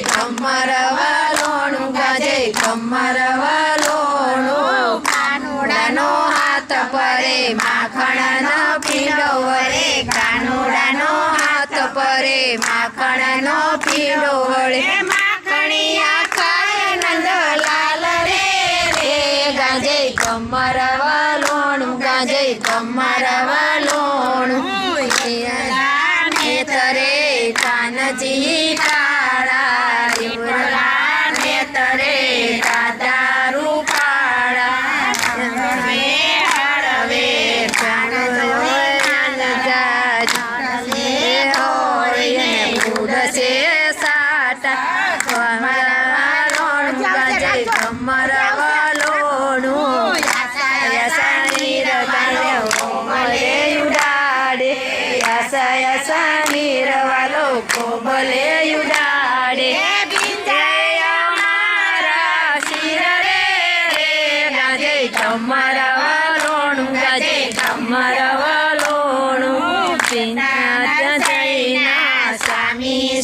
કમર વાલોણું ગાજે કમર વાલોણું કાનુડાનો હાથ પરે માખણનો પીડો વળે કાનુડાનો હાથ પરે માખણનો પીડો વળે માખણિયા ખાય નંદલાલ રે ગાજે કમર વાલોણું ગાજે કમર વાલોણું નેતરે કાનજી કાળા યુવલા નેતરે દાદા રૂપાળા હળવે ઉડશે સાટા કમર વાલોણું ગાજે કમર વાલોણું યસની રગાડે કોમલે ઉડાડે યસની રવાલો કોમલે ઉડાડે મારા શિર રે ગાજે કમર વાલોણું ગાજે કમર વાલોણું જૈના સ્વામી